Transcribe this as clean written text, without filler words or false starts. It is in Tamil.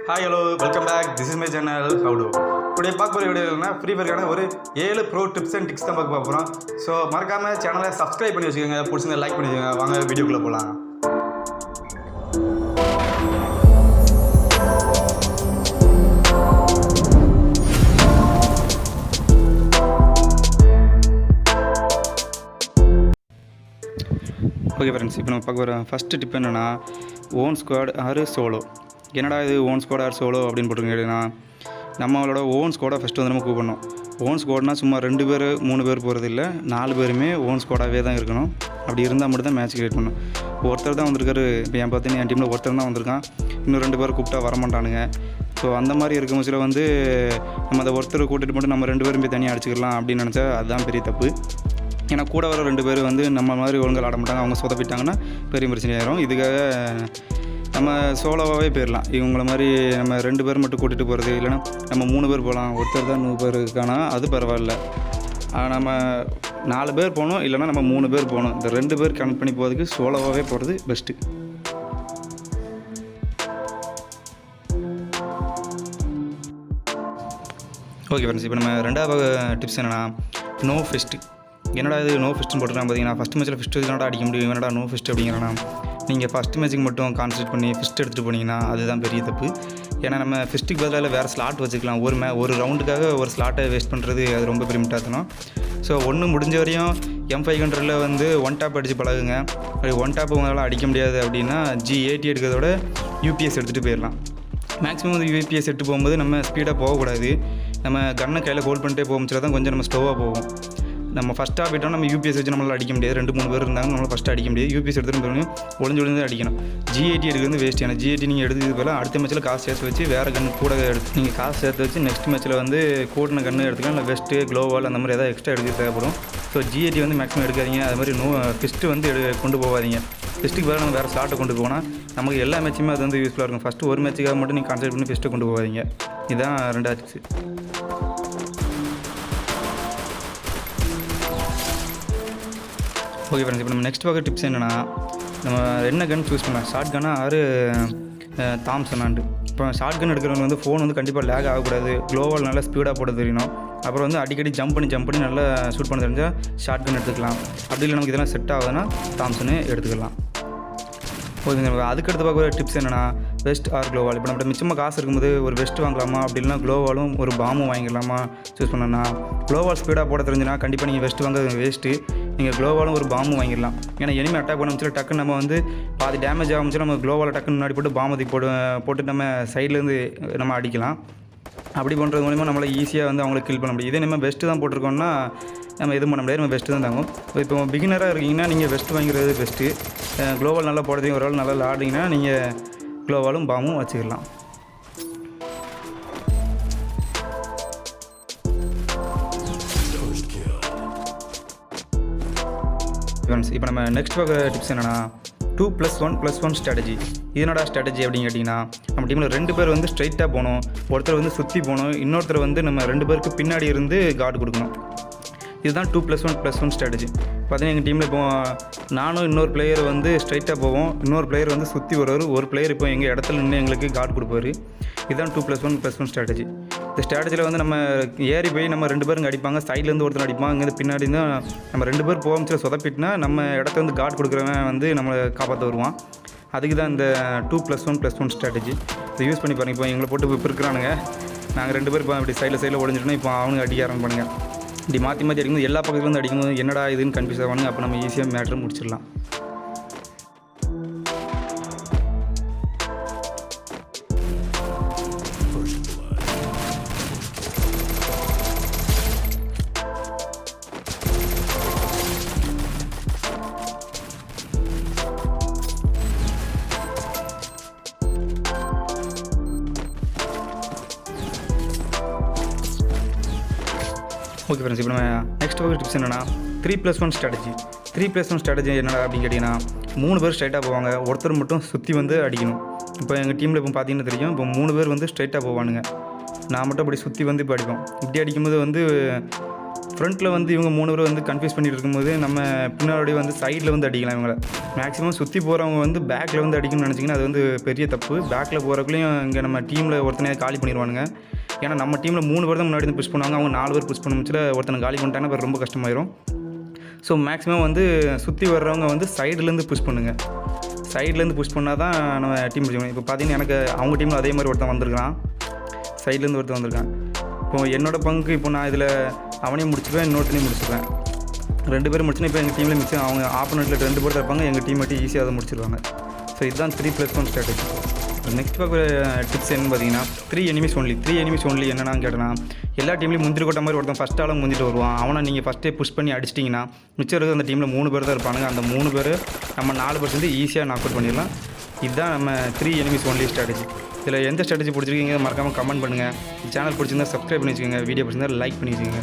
Hi hello welcome back. This is my channel Howdu. Today பார்க்க போகிற வீடியோ இல்லைனா ஃப்ரீ ஃபயருக்கான ஒரு 7 ப்ரோ டிப்ஸ் அண்ட் டிக்ஸ் தான் பார்க்க போகிறோம். ஸோ மறக்காமல் சேனலை சப்ஸ்கிரைப் பண்ணி வச்சுக்கோங்க, பிடிச்சிருந்தா லைக் பண்ணி வச்சுக்கோங்க. வாங்க வீடியோக்குள்ளே போகலாம். ஓகே ஃப்ரெண்ட்ஸ், இப்போ நம்ம பார்க்க போகிற ஃபஸ்ட்டு டிப் என்னென்னா ஓன் ஸ்குவாட் ஆர் சோலோ. என்னடா இது ஓன் ஸ்குவாட் ஆர் சோலோ அப்படின்னு போட்டுருக்கீங்கன்னா, நம்மளோட ஓன் ஸ்குவாடை ஃபஸ்ட்டு வந்து நம்ம கூப்பிடணும். ஓன் ஸ்குவாட்னா சும்மா 2 பேர் 3 பேர் போகிறது இல்லை, 4 பேருமே ஓன் ஸ்குவாடாகவே தான் இருக்கணும். அப்படி இருந்தால் மட்டும் தான் மேட்ச் கிரியேட் பண்ணணும். ஒருத்தர் தான் வந்திருக்காரு, இப்போ என் பார்த்தீங்கன்னா என் டீமில் ஒருத்தர் தான் வந்திருக்கான், இன்னும் 2 பேர் கூப்பிட்டா வரமாட்டானுங்க. ஸோ அந்த மாதிரி இருக்கும் பட்சத்தில் வந்து நம்ம அதை ஒருத்தர் கூட்டிகிட்டு மட்டும் நம்ம 2 பேரும் போய் தனியாக அடிச்சுக்கலாம் அப்படின்னு நினச்சா அதுதான் பெரிய தப்பு. ஏன்னா கூட வர 2 பேர் வந்து நம்ம மாதிரி ஒழுங்காக ஆட மாட்டாங்க, அவங்க சொதப்பிட்டாங்கன்னா பெரிய பிரச்சனையாயிரும். இதுக்காக நம்ம சோலோவாகவே போயிடலாம். இவங்கள மாதிரி நம்ம 2 பேர் மட்டும் கூட்டிகிட்டு போகிறது, இல்லைனா நம்ம 3 பேர் போகலாம், ஒருத்தர் தான் 100 பேர் இருக்கானா அது பரவாயில்ல. நம்ம 4 பேர் போகணும், இல்லைனா நம்ம 3 பேர் போகணும். இந்த 2 பேர் கனெக்ட் பண்ணி போகிறதுக்கு சோலோவாகவே போகிறது பெஸ்ட்டு. ஓகே ஃப்ரெண்ட்ஸ், இப்போ நம்ம 2வது டிப்ஸ் என்னென்னா நோ ஃபெஸ்ட்டு. என்னடா இது நோ ஃபெஸ்ட்டுன்னு போட்டுக்கலாம் பார்த்தீங்கன்னா, ஃபஸ்ட் மேட்ச்சில் ஃபெஸ்ட் வச்சுனா அடிக்க முடியும், என்னடா நோ ஃபெஸ்ட் அப்படிங்கிறனா, நீங்கள் ஃபஸ்ட் மேட்ச்சுக்கு மட்டும் கான்சன்ட்ரேட் பண்ணி ஃபெஸ்ட் எடுத்துகிட்டு போனீங்கன்னா அதுதான் பெரிய தப்பு. ஏன்னா நம்ம ஃபெஸ்ட்டுக்கு பதிலாக வேறு ஸ்லாட் வச்சுக்கலாம். ஒரு ரவுண்டுக்காக ஒரு ஸ்லாட்டை வேஸ்ட் பண்ணுறது அது ரொம்ப பெரிய முட்டாள்தனம். ஸோ ஒன்று முடிஞ்ச வரையும் M500 வந்து ஒன் டாப் அடித்து பழகுங்க. அப்படி ஒன் டாப் உங்களால் அடிக்க முடியாது அப்படின்னா G80 எடுக்கிறதோட UPS எடுத்துகிட்டு போயிடலாம். மேக்ஸிமம் வந்து UPS எடுத்து போகும்போது நம்ம ஸ்பீடாக போகக்கூடாது. நம்ம கன்னை கையில் ஹோல்ட் பண்ணிட்டே போகும்போது தான் கொஞ்சம் நம்ம ஸ்லோவாக போவோம். நம்ம ஃபஸ்ட்டாக போய்ட்டோம், நம்ம UPS வச்சு நம்மளால் அடிக்க முடியாது. 2-3 பேர் இருந்தாங்க, நம்மளால் ஃபஸ்ட்டு அடிக்க முடியாது. UPS எடுத்துகிட்டு போய் ஒளிஞ்சு அடிக்கணும். G80 எடுக்கிறது வேஸ்ட். ஏன்னா G80 நீங்கள் எடுத்தது போல அடுத்த மேட்ச்சில் காசு சேர்த்து வச்சு வேறு கன்று கூட எடுத்து நீங்கள் காசு சேர்த்து வச்சு நெக்ஸ்ட் மேட்ச்சில் வந்து கூட்டின கன்று எடுத்துக்கலாம். இல்லை வெஸ்ட்டு க்ளோவால் அந்த மாதிரி எதாவது எக்ஸ்ட்ரா எடுக்க தேவைப்படும். ஸோ G80 வந்து மேக்ஸிமம் எடுக்காதீங்க. அது மாதிரி ஃபிஸ்ட்டு வந்து கொண்டு போகாதீங்க. ஃபிஸ்ட்டுக்கு பதிலாக நம்ம வேறு ஸ்லாட்டை கொண்டு போனால் நமக்கு எல்லா மேட்சுமே அது வந்து யூஸ்ஃபுல்லாக இருக்கும். ஃபஸ்ட்டு ஒரு மேட்ச்சுக்காக மட்டும் நீங்கள் கான்சன்ட்ரேட் பண்ணி ஃபிஸ்ட்டை கொண்டு போகாதீங்க. இதுதான் 2வது டிப்ஸ். ஓகே ஃப்ரெண்ட்ஸ், இப்போ நம்ம நெக்ஸ்ட் பார்க்குற டிப்ஸ் என்னென்னா, நம்ம என்ன கன் சூஸ் பண்ணலாம், ஷார்ட் கன்னா ஆறு தாம்சனாண்டு. இப்போ ஷார்ட் கன் எடுக்கிறவங்க வந்து ஃபோன் வந்து கண்டிப்பாக லேக் ஆகக்கூடாது, க்ளோவால் நல்லா ஸ்பீடாக போட தெரியணும். அப்புறம் வந்து அடிக்கடி ஜம்ப் பண்ணி நல்லா ஷூட் பண்ண தெரிஞ்சால் ஷார்ட் கன் எடுத்துக்கலாம். அப்படி இல்லை நமக்கு இதெல்லாம் செட் ஆகுதுன்னா தாம்சனே எடுத்துக்கலாம். ஓகேங்க. அதுக்கடுத்து பார்க்குற டிப்ஸ் என்னென்னா வெஸ்ட் ஆர் க்ளோவால். இப்போ நம்மகிட்ட மிச்சமாக காசு இருக்கும்போது ஒரு வெஸ்ட் வாங்கலாமா, அப்படின்னா க்ளோவாலும் ஒரு பாமும் வாங்கிக்கலாமா சூஸ் பண்ணோன்னா, க்ளோவால் ஸ்பீடாக போட தெரிஞ்சுன்னா கண்டிப்பாக நீங்கள் வெஸ்ட் வாங்குறது வேஸ்ட்டு. நீங்கள் க்ளோவாலும் ஒரு பாமும் வாங்கிடலாம். ஏன்னா எனிமே அட்டாக் பண்ண முடிச்சு டக்குன்னு நம்ம வந்து பாதி டேமேஜ் ஆகும்போது நம்ம க்ளோவால் டக்குன்னு முன்னாடி போட்டு பாமதி போட்டு நம்ம சைட்லேருந்து நம்ம அடிக்கலாம். அப்படி பண்ணுறது மூலிமா நம்மளால் ஈஸியாக வந்து அவங்களை கில் பண்ண முடியும். இதே நம்ம பெஸ்ட்டு தான் போட்டிருக்கோம்னா நம்ம எதுவும் பண்ண முடியாது, நம்ம பெஸ்ட்டு தான் தாங்கும். இப்போ பிகினராக இருக்கீங்கன்னா நீங்கள் பெஸ்ட்டு வாங்கிறது பெஸ்ட்டு. க்ளோவால் நல்லா போடுறதையும் ஒரு ஆள் நல்லா விளாடுறீங்கன்னா நீங்கள் க்ளோவாலும் பாமும் வச்சுக்கலாம். இப்போ நம்ம நெக்ஸ்ட் பார்க்குற டிப்ஸ் என்னென்னா 2+1+1 ஸ்ட்ராட்டஜி. இதனோட ஸ்ட்ராட்டஜி அப்படின்னு கேட்டிங்கன்னா, நம்ம டீமில் 2 பேர் வந்து ஸ்ட்ரைட்டாக போகணும், ஒருத்தர் வந்து சுற்றி போகணும், இன்னொருத்தர் வந்து நம்ம 2 பேருக்கு பின்னாடி இருந்து கார்டு கொடுக்கணும். இதுதான் 2+1+1 ஸ்ட்ராட்டஜி. பார்த்தீங்கன்னா எங்கள் டீமில் இப்போ நானும் இன்னொரு பிளேயர் வந்து ஸ்ட்ரைட்டாக போவோம், இன்னொரு பிளேயர் வந்து சுற்றி வருவார், ஒரு பிளேயர் இப்போ எங்கள் இடத்துல நின்று எங்களுக்கு கார்டு கொடுப்பாரு. இதுதான் 2+1+1 ஸ்ட்ராட்டஜி. இந்த ஸ்ட்ராட்டஜியில் வந்து நம்ம ஏறி போய் நம்ம 2 பேருங்க அடிப்பாங்க, சைட்லேருந்து ஒருத்தர் அடிப்பாங்க, இங்கேருந்து பின்னாடி தான் நம்ம 2 பேர் போக சொதப்பிட்டுனா நம்ம இடத்த வந்து கார்டு கொடுக்குறவன் வந்து நம்மளை காப்பாற்ற வருவான். அதுக்கு தான் இந்த 2+1+1 ஸ்ட்ராட்டஜி. இதை யூஸ் பண்ணி பாருங்கள். இப்போ எங்களை போட்டு இப்போ இருக்கிறானுங்க, நாங்கள் 2 பேர் இப்போ அப்படி சைடில் ஒழிஞ்சிட்டோன்னா இப்போ அவனுங்க அடிக்க ஆரம்பிப்பானுங்க. இப்படி மாற்றி அடிக்கும்போது எல்லா பக்கத்துலேருந்து அடிக்கும்போது என்னடா இதுன்னு கன்ஃபியூஸ் ஆவானுங்க. அப்போ நம்ம ஈஸியாக மேட்ரு முடிச்சிடலாம். ஓகே ஃப்ரெண்ட்ஸ், இப்போ நம்ம நெக்ஸ்ட் ஒரு டிப்ஸ் என்னென்னா 3+1 ஸ்ட்ராட்டஜி. 3+1 ஸ்ட்ராட்டஜி என்னடா அப்படின்னு கேட்டிங்கன்னா, 3 பேர் ஸ்ட்ரைட்டாக போவாங்க, ஒருத்தர் மட்டும் சுற்றி வந்து அடிக்கணும். இப்போ எங்கள் டீமில் இப்போ பார்த்தீங்கன்னா தெரியும், இப்போ 3 பேர் வந்து ஸ்ட்ரைட்டாக போவானுங்க, நான் மட்டும் அப்படி சுற்றி வந்து இப்போ அடிப்போம். இப்படி அடிக்கும்போது வந்து ஃப்ரண்ட்டில் வந்து இவங்க 3 பேர் வந்து கன்ஃபியூஸ் பண்ணிட்டு இருக்கும்போது நம்ம பின்னாடி வந்து சைடில் வந்து அடிக்கலாம் இவங்கள. மேக்ஸிமம் சுற்றி போகிறவங்க வந்து பேக்கில் வந்து அடிக்கணும்னு நினச்சிங்கன்னா அது வந்து பெரிய தப்பு. பேக்கில் போகிறக்குள்ளேயும் இங்கே நம்ம டீமில் ஒருத்தனையாக காலி பண்ணிடுவானுங்க. ஏன்னா நம்ம டீமில் 3 பேர் தான் முன்னாடி வந்து புஷ் பண்ணுவாங்க, அவங்க 4 பேர் புஷ் பண்ண முடிச்சுல ஒருத்தனை காலி பண்ணிட்டாங்கன்னா அப்புறம் ரொம்ப கஷ்டமாயிரும். ஸோ மேக்ஸிமம் வந்து சுற்றி வர்றவங்க வந்து சைட்லேருந்து புஷ் பண்ணுங்கள். சைட்லேருந்து புஷ் பண்ணால் தான் நம்ம டீம் முடிச்சுக்கணும். இப்போ பார்த்தீங்கன்னா எனக்கு அவங்க டீமில் அதே மாதிரி ஒருத்தன் வந்திருக்கான், சைட்லேருந்து ஒருத்தன் வந்திருக்கான். இப்போ என்னோடய பங்கு இப்போ நான் இதில் அவனையும் முடிச்சுப்பேன், இன்னொருத்தனையும் முடிச்சுப்பேன். 2 பேரும் முடிச்சுன்னா இப்போ எங்கள் டீமில் மிச்சம் அவங்க ஆப்போனண்ட்டில் 2 பேர் தான் இருப்பாங்க, எங்கள் டீம் மட்டும் ஈஸியாக அதை முடிச்சிருவாங்க. ஸோ இதுதான் 3+1 ஸ்ட்ராட்டஜி. நெக்ஸ்ட் பார்க்குற டிப்ஸ் என்னன்னு பார்த்தீங்கன்னா 3 எனிமீஸ் ஒன்லி. 3 எனிமீஸ் ஒன்லி என்னென்னு கேட்டேன்னா, எல்லா டீம்லேயும் முந்திரி கொட்ட மாதிரி ஒருத்தன் ஃபஸ்ட் ஆளாக முந்திட்டு வருவான். அவனை நீங்கள் ஃபஸ்ட்டே புஷ் பண்ணி அடிச்சிட்டிங்கன்னா மிச்சம் இருக்கிற அந்த டீமில் 3 பேர் தான் இருப்பானுங்க. அந்த 3 பேர் நம்ம 4 பேர் சேர்ந்து ஈஸியாக நாக் அவுட் பண்ணிடலாம். இதுதான் நம்ம 3 எனிமீஸ் ஒன்லி ஸ்ட்ராட்டஜி. இதில் எந்த ஸ்ட்ராட்டஜி பிடிச்சிருக்கீங்க மறக்காமல் கமெண்ட் பண்ணுங்கள். சேனல் பிடிச்சிருந்தா சப்ஸ்கிரைப் பண்ணி வச்சுக்கோங்க. வீடியோ பிடிச்சிருந்தா லைக் பண்ணி வச்சுக்கோங்க.